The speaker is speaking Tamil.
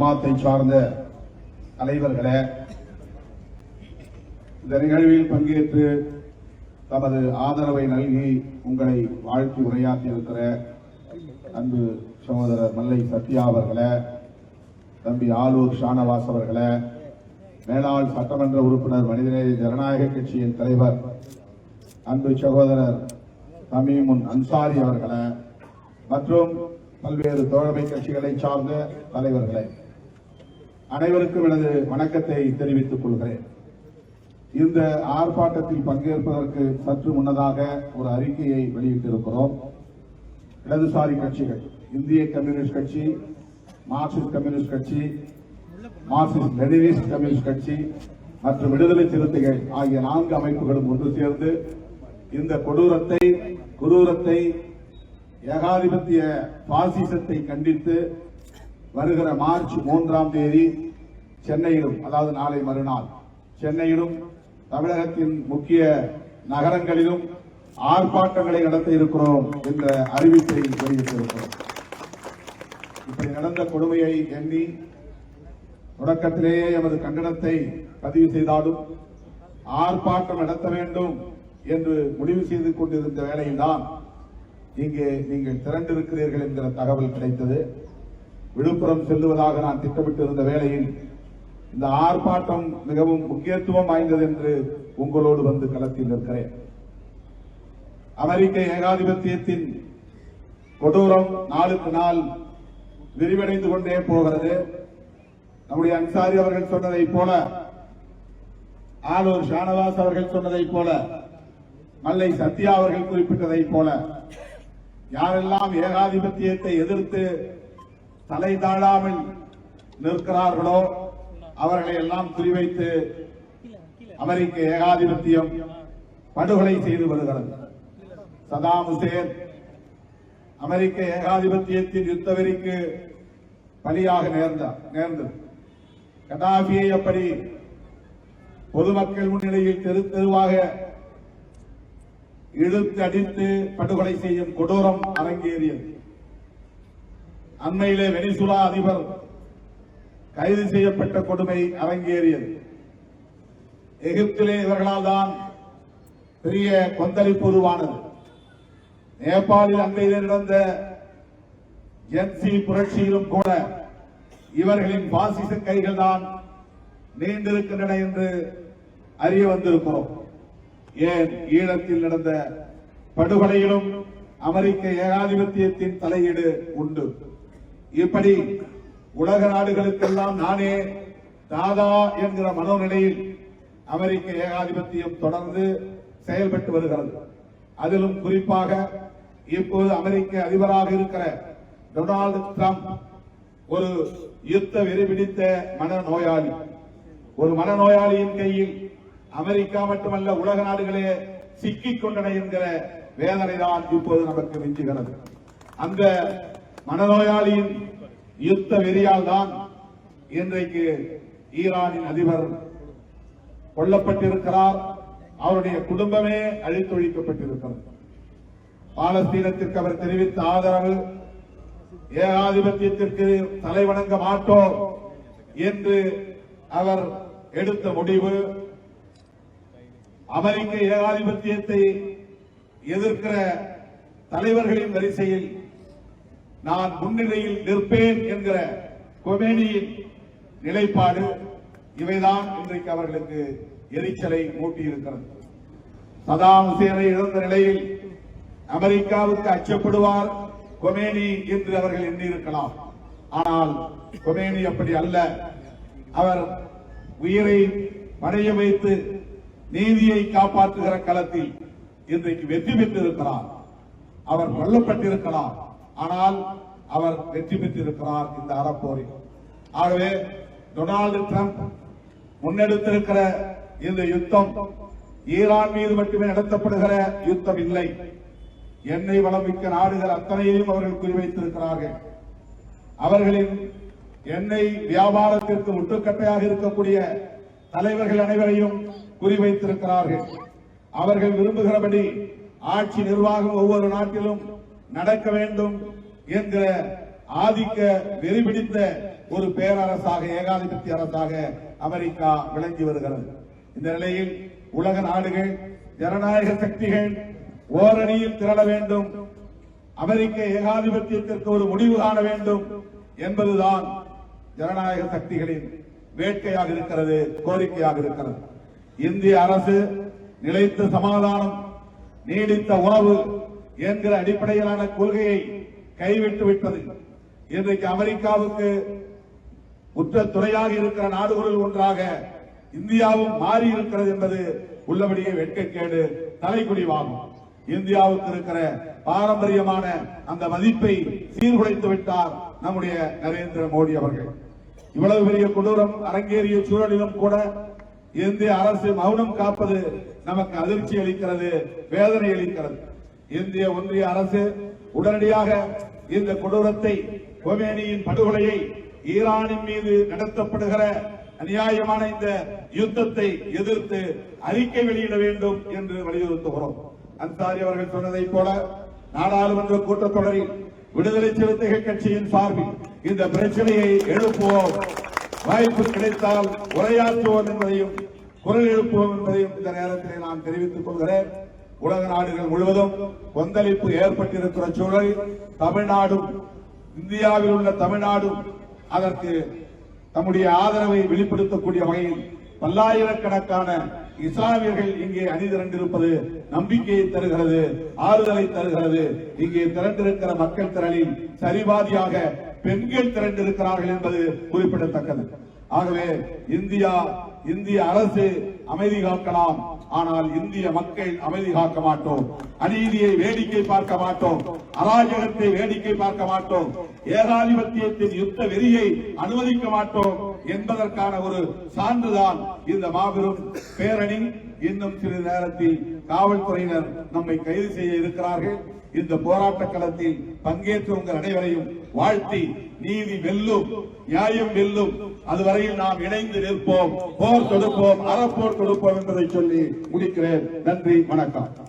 ஜமாத்தை சார்ந்த தலைவர்களே, இந்த நிகழ்வில் பங்கேற்று தமது ஆதரவை நல்கி உங்களை வாழ்த்தி உரையாற்றியிருக்கிற அன்பு சகோதரர் மல்லை சத்யா அவர்களே, தம்பி ஆலூர் ஷானவாஸ் அவர்களே, மேலாள் சட்டமன்ற உறுப்பினர் மனிதநேய ஜனநாயக கட்சியின் தலைவர் அன்பு சகோதரர் தமீமுன் அன்சாரி அவர்களே மற்றும் பல்வேறு தோழமை கட்சிகளை சார்ந்த தலைவர்களே, அனைவருக்கும் எனது வணக்கத்தை தெரிவித்துக் கொள்கிறேன். இந்த ஆர்ப்பாட்டத்தில் பங்கேற்பதற்கு சற்று முன்னதாக ஒரு அறிக்கையை வெளியிட்டிருக்கிறோம். இடதுசாரி கட்சிகள், இந்திய கம்யூனிஸ்ட் கட்சி, மார்க்சிஸ்ட் கம்யூனிஸ்ட் கட்சி, மார்க்சிஸ்ட் லெனினிஸ்ட் கம்யூனிஸ்ட் கட்சி மற்றும் விடுதலை சிறுத்தைகள் ஆகிய 4 அமைப்புகளும் ஒன்று சேர்ந்து இந்த கொடூரத்தை ஏகாதிபத்திய பாசிசத்தை கண்டித்து வருகிற மார்ச் 3ஆம் தேதி சென்னையிலும், அதாவது நாளை மறுநாள் சென்னையிலும் தமிழகத்தின் முக்கிய நகரங்களிலும் ஆர்ப்பாட்டங்களை நடத்த இருக்கிறோம் என்ற அறிவிப்பை வெளியிட்டிருக்கிறோம். இப்படி நடந்த கொடுமையை எண்ணி தொடக்கத்திலேயே எமது கண்டனத்தை பதிவு செய்தாலும் ஆர்ப்பாட்டம் நடத்த வேண்டும் என்று முடிவு செய்து கொண்டிருந்த வேளையில்தான் இங்கே நீங்கள் திரண்டிருக்கிறீர்கள் என்கிற தகவல் கிடைத்தது. விழுப்புரம் செல்லுவதாக நான் திட்டமிட்டிருந்த வேளையில் இந்த ஆர்ப்பாட்டம் மிகவும் முக்கியத்துவம் வாய்ந்தது என்று உங்களோடு வந்து களத்தில் இருக்கிறேன். அமெரிக்க ஏகாதிபத்தியத்தின் கொடூரம் நாளுக்கு நாள் விரிவடைந்து கொண்டே போகிறது. நம்முடைய அன்சாரி அவர்கள் சொன்னதைப் போல, ஆலூர் ஷானவாஸ் அவர்கள் சொன்னதைப் போல, மல்லை சத்யா அவர்கள் குறிப்பிட்டதைப் போல, யாரெல்லாம் ஏகாதிபத்தியத்தை எதிர்த்து தலை தாழாமல் நிற்கிறார்களோ அவர்களை எல்லாம் குறிவைத்து அமெரிக்க ஏகாதிபத்தியம் படுகொலை செய்து வருகிறது. சதாம் ஹுசேன் அமெரிக்க ஏகாதிபத்தியத்தின் யுத்த வெறிக்கு பலியாக நேர்ந்தது. கடாபியை அப்படி பொதுமக்கள் முன்னிலையில் தெரு தெருவாக இழுத்து அடித்து படுகொலை செய்யும் கொடூரம் அரங்கேறியது. அண்மையிலே வெனிசுலா அதிபர் கைது செய்யப்பட்ட கொடுமை அரங்கேறியது. எகிப்திலே இவர்களால் தான் பெரிய கொந்தளிப்பு உருவானது. நேபாளில் அண்மையிலே நடந்த ஜென்சி புரட்சியிலும் கூட இவர்களின் பாசிச கைகள் தான் நீண்டிருக்கின்றன என்று அறிய வந்திருக்கிறோம். ஏன் ஈழத்தில் நடந்த படுகொலையிலும் அமெரிக்க ஏகாதிபத்தியத்தின் தலையீடு உண்டு. இப்படி உலக நாடுகளுக்கெல்லாம் நானே தாதா என்கிற மனோநிலையில் அமெரிக்க ஏகாதிபத்தியம் தொடர்ந்து செயல்பட்டு வருகிறது. அதிலும் குறிப்பாக இப்போது அமெரிக்க அதிபராக இருக்கிற டொனால்டு டிரம்ப் ஒரு யுத்த வெறிபிடித்த மனநோயாளி. ஒரு மனநோயாளியின் கையில் அமெரிக்கா மட்டுமல்ல உலக நாடுகளே சிக்கிக் கொண்டன என்கிற வேதனை தான் இப்போது நமக்கு மிஞ்சுகிறது. அந்த மனநோயாளியின் யுத்த வெறியால் தான் இன்றைக்கு ஈரானின் அதிபர் கொல்லப்பட்டிருக்கிறார். அவருடைய குடும்பமே அழித்தொழிக்கப்பட்டிருக்கிறது. பாலஸ்தீனத்திற்கு அவர் தெரிவித்த ஆதரவு, ஏகாதிபத்தியத்திற்கு தலைவணங்க மாட்டோம் என்று அவர் எடுத்த முடிவு, அமெரிக்க ஏகாதிபத்தியத்தை எதிர்க்கிற தலைவர்களின் வரிசையில் நான் முன்னிலையில் நிற்பேன் என்கிற கொமேனியின் நிலைப்பாடு, இவைதான் இன்றைக்கு அவர்களுக்கு எரிச்சலை மூட்டியிருக்கிறது. சதாம் ஹுசேனை இழந்த நிலையில் அமெரிக்காவுக்கு அச்சப்படுவார் கொமேனி என்று அவர்கள் எண்ணியிருக்கலாம். ஆனால் கொமேனி அப்படி அல்ல. அவர் உயிரை பணைய வைத்து நீதியை காப்பாற்றுகிற களத்தில் இன்றைக்கு வெற்றி பெற்றிருக்கிறார். அவர் கொல்லப்பட்டிருக்கலாம், ஆனால் அவர் வெற்றி பெற்றிருக்கிறார் இந்த அறப்போரில். ஆகவே டொனால்டு டிரம்ப் முன்னெடுத்திருக்கிற இந்த யுத்தம் ஈரான் மீது மட்டுமே நடத்தப்படுகிற யுத்தம் இல்லை. எண்ணெய் வளம் மிக்க நாடுகள் அத்தனையையும் அவர்கள் குறிவைத்திருக்கிறார்கள். அவர்களின் எண்ணெய் வியாபாரத்திற்கு முட்டுக்கட்டையாக இருக்கக்கூடிய தலைவர்கள் அனைவரையும் குறிவைத்திருக்கிறார்கள். அவர்கள் விரும்புகிறபடி ஆட்சி நிர்வாகம் ஒவ்வொரு நாட்டிலும் நடக்க வேண்டும் என்கிற ஆதிக்க வெறிபிடித்த ஒரு பேரரசாக, ஏகாதிபத்திய அரசாக அமெரிக்கா விளங்கி வருகிறது. இந்த நிலையில் உலக நாடுகள், ஜனநாயக சக்திகள் ஓரணியில் திரள வேண்டும், அமெரிக்க ஏகாதிபத்தியத்திற்கு ஒரு முடிவு காண வேண்டும் என்பதுதான் ஜனநாயக சக்திகளின் வேட்கையாக இருக்கிறது, கோரிக்கையாக இருக்கிறது. இந்திய அரசு நிலைத்த சமாதானம், நீடித்த உணவு என்கிற அடிப்படையிலான கொள்கையை கைவிட்டு விட்டது. இன்றைக்கு அமெரிக்காவுக்கு உற்ற துணையாக இருக்கிற நாடுகளில் ஒன்றாக இந்தியாவும் மாறி இருக்கிறது என்பது உள்ளபடியே வெட்கக்கேடு, தலைக்குடிவாகும். இந்தியாவுக்கு இருக்கிற பாரம்பரியமான அந்த மதிப்பை சீர்குலைத்து விட்டார் நம்முடைய நரேந்திர மோடி அவர்கள். இவ்வளவு பெரிய கொடூரம் அரங்கேறிய சூழலிலும் கூட இந்திய அரசு மௌனம் காப்பது நமக்கு அதிர்ச்சி அளிக்கிறது, வேதனை அளிக்கிறது. இந்திய ஒன்றிய அரசு உடனடியாக இந்த கொடூரத்தை, கொமேனியின் படுகொலையை, ஈரானின் மீது நடத்தப்படுகிற அநியாயமான இந்த யுத்தத்தை எதிர்த்து அறிக்கை வெளியிட வேண்டும் என்று வலியுறுத்துகிறோம். அன்சாரி அவர்கள் சொன்னதைப் போல நாடாளுமன்ற கூட்டத்தொடரில் விடுதலை சிறுத்தைகள் கட்சியின் சார்பில் இந்த பிரச்சனையை எழுப்புவோம், வாய்ப்பு கிடைத்தால் உரையாற்றுவோம் என்பதையும், குரல் எழுப்புவோம் என்பதையும் இந்த நேரத்தில் நான் தெரிவித்துக் கொள்கிறேன். உலக நாடுகள் முழுவதும் கொந்தளிப்பு ஏற்பட்டிருக்கிற சூழலில் தமிழ்நாடும், இந்தியாவில் உள்ள தமிழ்நாடும் அதற்கு தம்முடைய ஆதரவை வெளிப்படுத்தக்கூடிய வகையில் பல்லாயிரக்கணக்கான இஸ்லாமியர்கள் இங்கே அணிதிரண்டிருப்பது நம்பிக்கையை தருகிறது, ஆறுதலை தருகிறது. இங்கே திரண்டிருக்கிற மக்கள் திரளில் சரிபாதியாக பெண்கள் திரண்டிருக்கிறார்கள் என்பது குறிப்பிடத்தக்கது. ஆகவே இந்திய அரசு அமைதி காக்கலாம், ஆனால் இந்திய மக்கள் அமைதி காக்க மாட்டோம். அநீதியை வேடிக்கை பார்க்க மாட்டோம், அராஜகத்தை வேடிக்கை பார்க்க மாட்டோம், ஏகாதிபத்தியத்தின் யுத்த வெறியை அனுமதிக்க மாட்டோம் என்பதற்கான ஒரு சான்றுதான் இந்த மாபெரும் பேரணி. இன்னும் சிறிது நேரத்தில் காவல்துறையினர் நம்மை கைது செய்ய இருக்கிறார்கள். இந்த போராட்ட களத்தில் பங்கேற்ற உங்கள் அனைவரையும் வாழ்த்தி, நீதி வெல்லும், நியாயம் வெல்லும், அதுவரையில் நாம் இணைந்து நிற்போம், போர் தொடுப்போம், அறப்போர் தொடுப்போம் என்பதை சொல்லி முடிக்கிறேன். நன்றி, வணக்கம்.